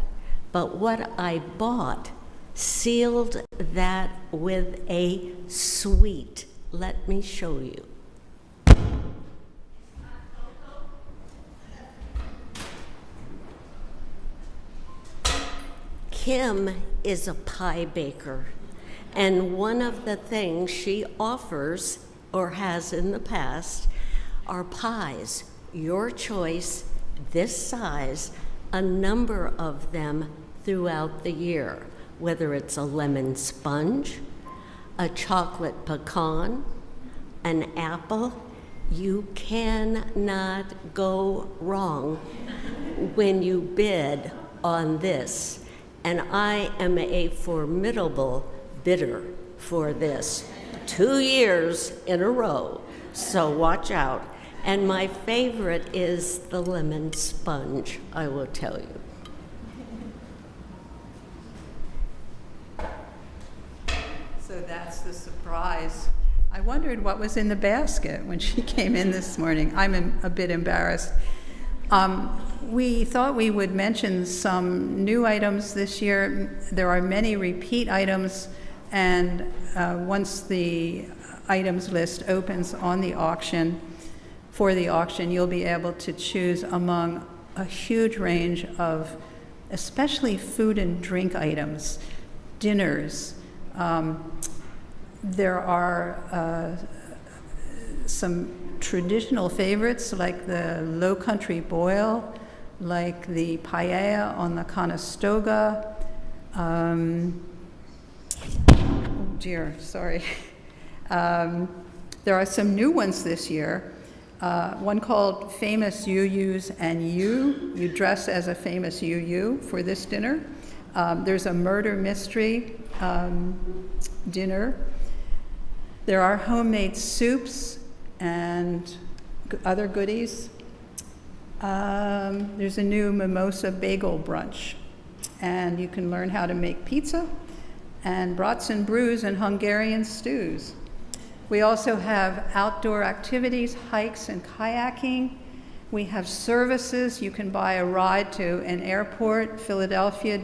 But what I bought sealed that with a sweet. Let me show you. Kim is a pie baker, and one of the things she offers or has in the past are pies, your choice, this size, a number of them throughout the year, whether it's a lemon sponge, a chocolate pecan, an apple. You cannot go wrong when you bid on this. And I am a formidable bidder for this 2 years in a row, so watch out. And my favorite is the lemon sponge, I will tell you. So that's the surprise. I wondered what was in the basket when she came in this morning. I'm a bit embarrassed. We thought we would mention some new items this year. There are many repeat items, and once the items list opens on the auction, for the auction, you'll be able to choose among a huge range of especially food and drink items, dinners. There are some traditional favorites like the Low Country Boil, like the paella on the Conestoga. Oh dear, sorry. There are some new ones this year. One called Famous UUs and You. You dress as a famous UU for this dinner. There's a murder mystery dinner. There are homemade soups and other goodies. There's a new mimosa bagel brunch, and you can learn how to make pizza and brats and brews and Hungarian stews. We also have outdoor activities, hikes and kayaking. We have services. You can buy a ride to an airport, Philadelphia,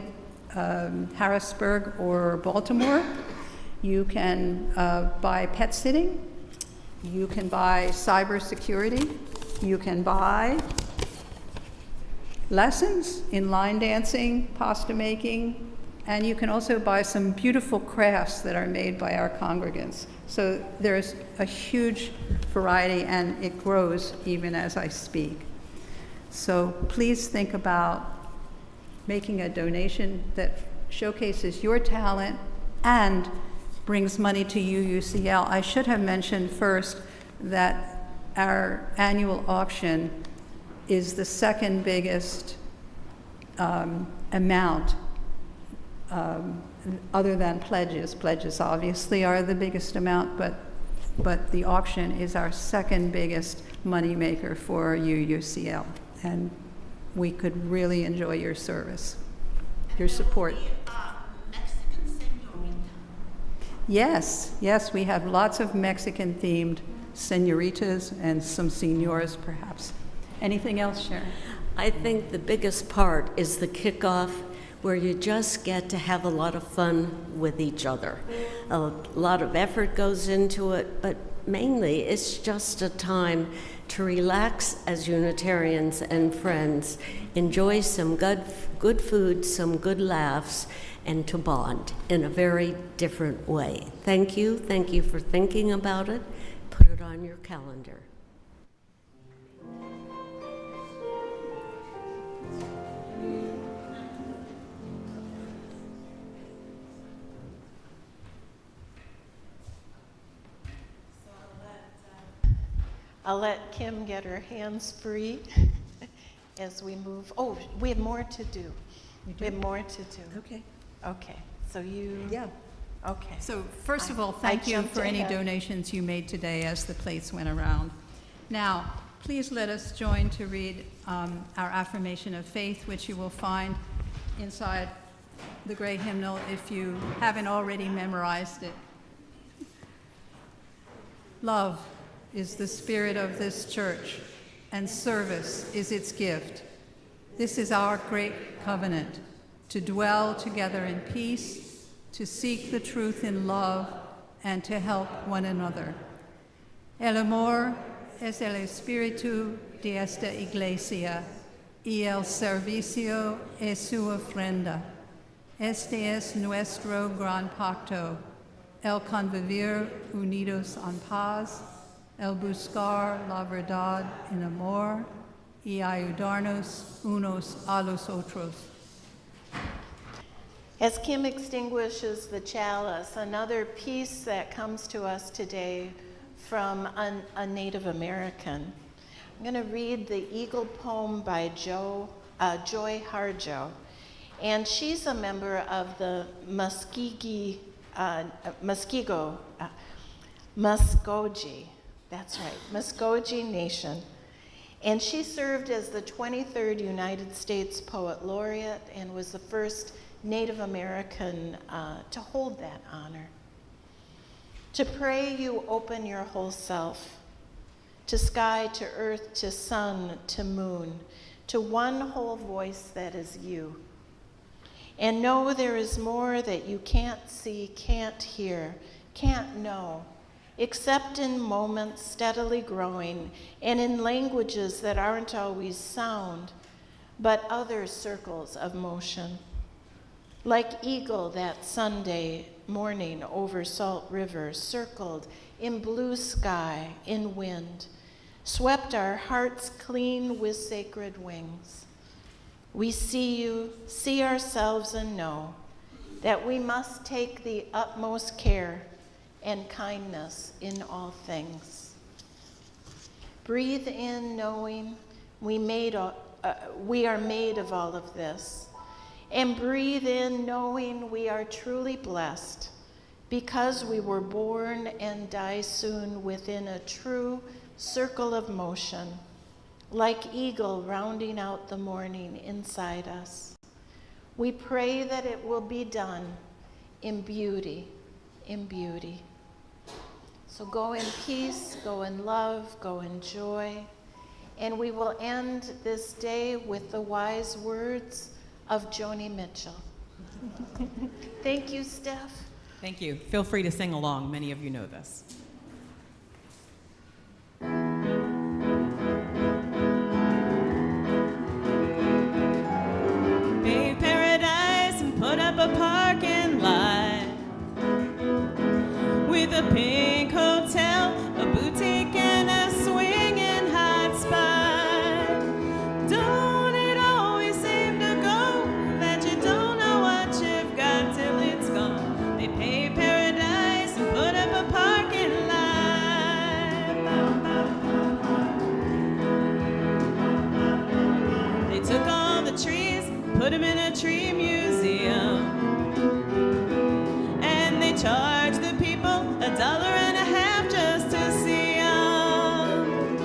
Harrisburg, or Baltimore. You can buy pet sitting. You can buy cybersecurity. You can buy lessons in line dancing, pasta making, and you can also buy some beautiful crafts that are made by our congregants. So there's a huge variety, and it grows even as I speak. So please think about making a donation that showcases your talent and brings money to UUCL. I should have mentioned first that our annual auction is the second biggest amount other than pledges. Pledges obviously are the biggest amount, but the auction is our second biggest money maker for UUCL, and we could really enjoy your service, your support. Yes, we have lots of Mexican-themed senoritas and some senors, perhaps. Anything else, Sharon? I think the biggest part is the kickoff, where you just get to have a lot of fun with each other. A lot of effort goes into it, but mainly it's just a time to relax as Unitarians and friends, enjoy some good food, some good laughs, and to bond in a very different way. Thank you for thinking about it. Put it on your calendar. I'll let Kim get her hands free as we move. Oh, we have more to do. We have more to do. Okay. Okay, so you. Yeah. Okay. So first of all, thank you jumped for any ahead. donations you made today as the plates went around. Now, please let us join to read our affirmation of faith, which you will find inside the gray hymnal if you haven't already memorized it. Love is the spirit of this church, and service is its gift. This is our great covenant, to dwell together in peace, to seek the truth in love, and to help one another. El amor es el espíritu de esta iglesia y el servicio es su ofrenda. Este es nuestro gran pacto, el convivir unidos en paz, el buscar la verdad en amor y ayudarnos unos a los otros. As Kim extinguishes the chalice, another piece that comes to us today from a Native American. I'm going to read the Eagle poem by Joy Harjo, and she's a member of the Muskogee, that's right, Muskogee Nation. And she served as the 23rd United States Poet Laureate and was the first Native American to hold that honor. To pray, you open your whole self, to sky, to earth, to sun, to moon, to one whole voice that is you. And know there is more that you can't see, can't hear, can't know, except in moments steadily growing and in languages that aren't always sound, but other circles of motion. Like eagle that Sunday morning over Salt River, circled in blue sky, in wind, swept our hearts clean with sacred wings. We see you, see ourselves, and know that we must take the utmost care and kindness in all things. Breathe in knowing we are made of all of this. And breathe in knowing we are truly blessed because we were born and die soon within a true circle of motion, like eagle rounding out the morning inside us. We pray that it will be done in beauty, in beauty. So go in peace, go in love, go in joy, and we will end this day with the wise words of Joni Mitchell. Thank you, Steph. Thank you. Feel free to sing along. Many of you know this. Pave paradise and put up a parking lot with a pink hotel, a boutique, and a swinging hot spot. Don't it always seem to go that you don't know what you've got till it's gone? They pave paradise and put up a parking lot. They took all the trees, put them in a tree museum, and they charged the people $1.50 just to see 'em.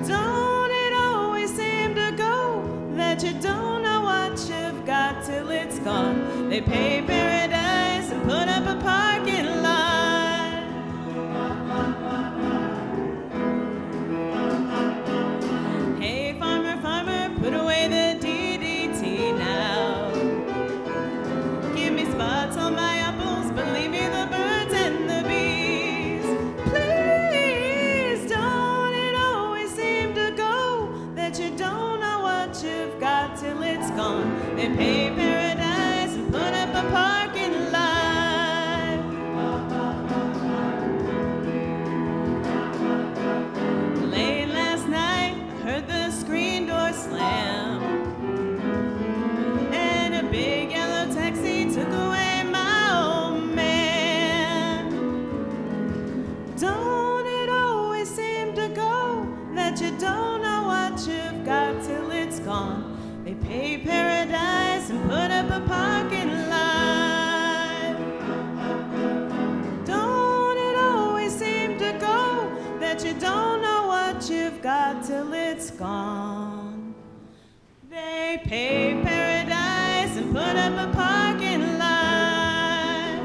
Don't it always seem to go that you don't know what you've got till it's gone? They pay paradise and put up a parking lot. Hey, farmer, farmer, put away the DDT now. Give me spots on my apples, but leave me the birds and the bees. Please, don't it always seem to go that you don't know what you've got till it's gone? They pay paradise and put up a parking lot. Late last night, I heard the screen door slam, and a big yellow taxi took away my old man. Don't it always seem to go that you don't know what you've got till it's gone? They pay paradise and put up a parking lot. Don't it always seem to go that you don't know what you've got till it's gone? They pay paradise and put up a parking lot.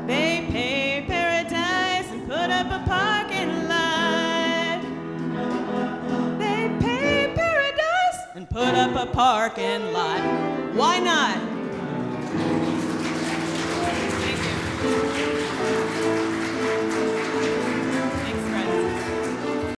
They pay paradise and put up a parking lot. They pay paradise and put up a parking lot. Why not?